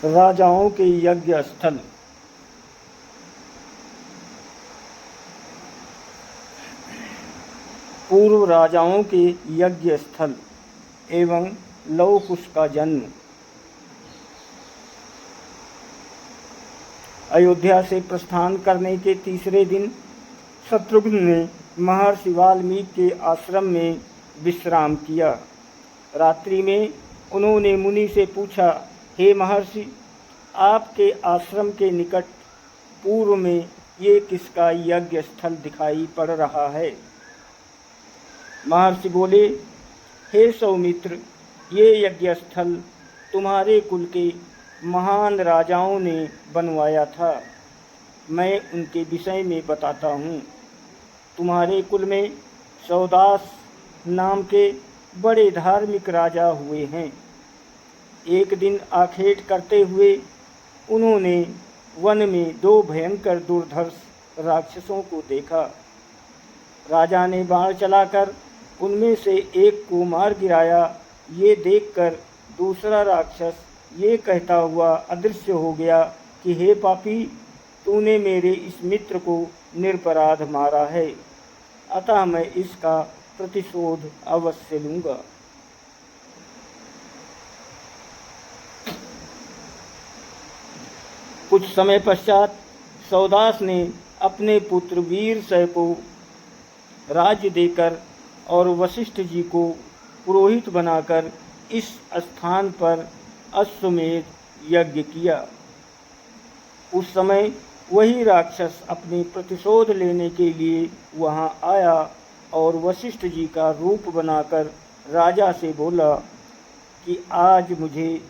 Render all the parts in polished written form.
राजाओं के यज्ञ स्थल। पूर्व राजाओं के यज्ञ स्थल एवं लव कुश का जन्म। अयोध्या से प्रस्थान करने के तीसरे दिन शत्रुघ्न ने महर्षि वाल्मीकि के आश्रम में विश्राम किया। रात्रि में उन्होंने मुनि से पूछा, हे महर्षि, आपके आश्रम के निकट पूर्व में ये किसका यज्ञ स्थल दिखाई पड़ रहा है? महर्षि बोले, हे सौमित्र, ये यज्ञ स्थल तुम्हारे कुल के महान राजाओं ने बनवाया था। मैं उनके विषय में बताता हूँ। तुम्हारे कुल में सौदास नाम के बड़े धार्मिक राजा हुए हैं। एक दिन आखेट करते हुए उन्होंने वन में दो भयंकर दुर्धर्ष राक्षसों को देखा। राजा ने बाण चलाकर उनमें से एक को मार गिराया। ये देखकर दूसरा राक्षस ये कहता हुआ अदृश्य हो गया कि हे पापी, तूने मेरे इस मित्र को निरपराध मारा है, अतः मैं इसका प्रतिशोध अवश्य लूँगा। कुछ समय पश्चात सौदास ने अपने पुत्र वीरसह को राज्य देकर और वशिष्ठ जी को पुरोहित बनाकर इस स्थान पर अश्वमेध यज्ञ किया। उस समय वही राक्षस अपने प्रतिशोध लेने के लिए वहां आया और वशिष्ठ जी का रूप बनाकर राजा से बोला कि आज मुझे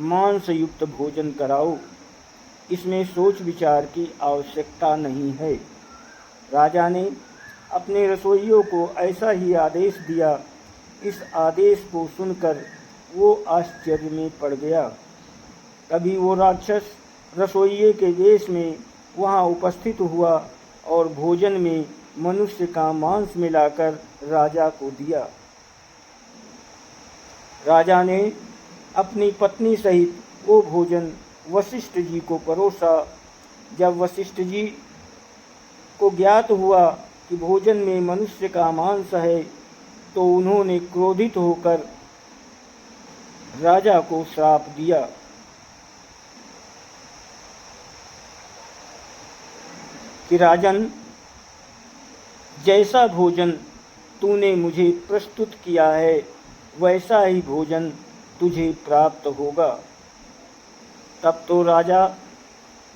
मांस युक्त भोजन कराओ, इसमें सोच विचार की आवश्यकता नहीं है। राजा ने अपने रसोइयों को ऐसा ही आदेश दिया। इस आदेश को सुनकर वो आश्चर्य में पड़ गया। तभी वो राक्षस रसोइये के वेश में वहाँ उपस्थित हुआ और भोजन में मनुष्य का मांस मिलाकर राजा को दिया। राजा ने अपनी पत्नी सहित वो भोजन वशिष्ठ जी को परोसा। जब वशिष्ठ जी को ज्ञात हुआ कि भोजन में मनुष्य का मांस है, तो उन्होंने क्रोधित होकर राजा को श्राप दिया। कि राजन, जैसा भोजन तूने मुझे प्रस्तुत किया है, वैसा ही भोजन तुझे प्राप्त होगा। तब तो राजा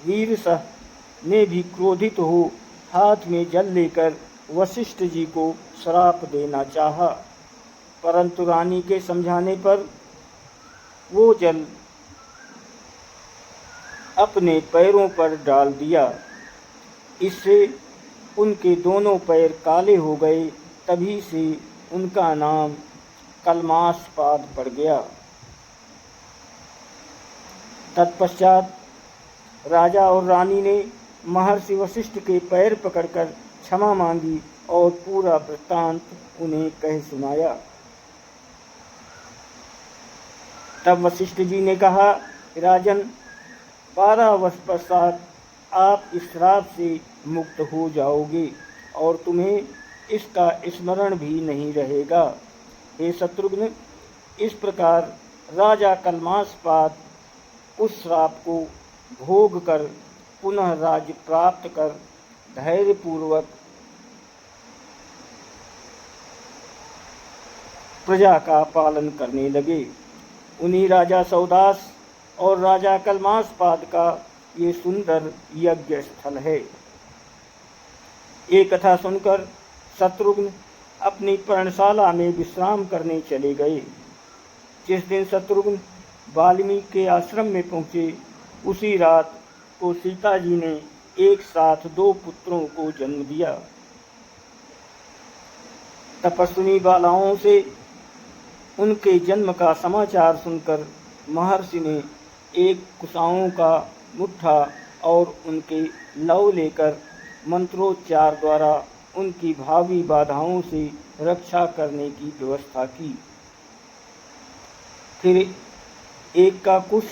वीरसह ने भी क्रोधित हो हाथ में जल लेकर वशिष्ठ जी को श्राप देना चाहा, परंतु रानी के समझाने पर वो जल अपने पैरों पर डाल दिया। इससे उनके दोनों पैर काले हो गए। तभी से उनका नाम कलमासपाद पड़ गया। तत्पश्चात राजा और रानी ने महर्षि वशिष्ठ के पैर पकड़कर क्षमा मांगी और पूरा वृत्तांत उन्हें कह सुनाया। तब वशिष्ठ जी ने कहा, राजन, 12 वर्ष पश्चात आप इस श्राप से मुक्त हो जाओगे और तुम्हें इसका स्मरण भी नहीं रहेगा। हे शत्रुघ्न, इस प्रकार राजा कलमासपाद उस श्राप को भोग कर पुनः राज्य प्राप्त कर धैर्यपूर्वक प्रजा का पालन करने लगे। उन्हीं राजा सौदास और राजा कलमासपाद का ये सुंदर यज्ञ स्थल है। ये कथा सुनकर शत्रुघ्न अपनी पर्णशाला में विश्राम करने चले गए। जिस दिन शत्रुघ्न वाल्मीकि के आश्रम में पहुँचे, उसी रात को सीता जी ने एक साथ 2 पुत्रों को जन्म दिया। तपस्विनी बालाओं से उनके जन्म का समाचार सुनकर महर्षि ने एक कुशाओं का मुट्ठा और उनके लव लेकर मंत्रोच्चार द्वारा उनकी भावी बाधाओं से रक्षा करने की व्यवस्था की। फिर एक का कुश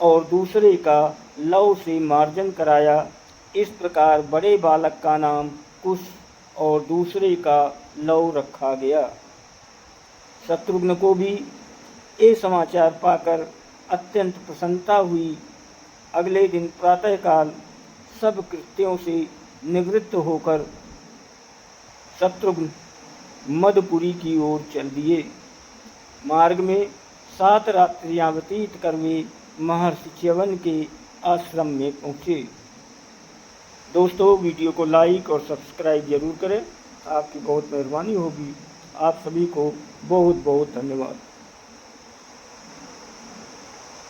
और दूसरे का लव से मार्जन कराया। इस प्रकार बड़े बालक का नाम कुश और दूसरे का लव रखा गया। शत्रुघ्न को भी ये समाचार पाकर अत्यंत प्रसन्नता हुई। अगले दिन प्रातःकाल सब कृत्यों से निवृत्त होकर शत्रुघ्न मदपुरी की ओर चल दिए। मार्ग में 7 रात्रियां व्यतीत कर वे महर्षि च्यवन के आश्रम में पहुँचे। दोस्तों, वीडियो को लाइक और सब्सक्राइब जरूर करें, आपकी बहुत मेहरबानी होगी। आप सभी को बहुत बहुत धन्यवाद।